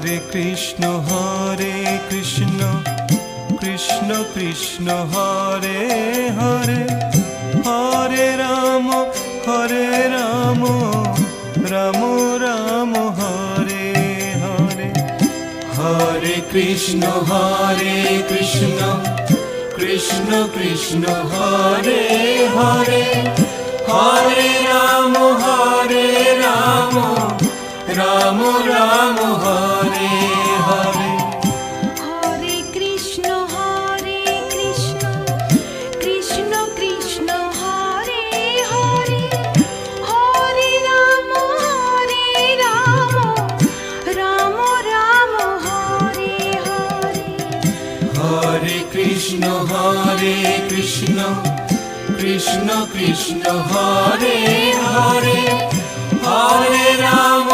Hare Krishna Krishna Krishna Hare Hare, Hare Ram Ram Ram Hare Hare. Hare Krishna Krishna Krishna Hare Hare, Hare Ram Ram Ram Hare Hare. Hare Krishna Krishna Krishna Hare Hare, Hare Ram Ram Ram Hare Hare. Hare Krishna Krishna Krishna Hare Hare, Hare Ram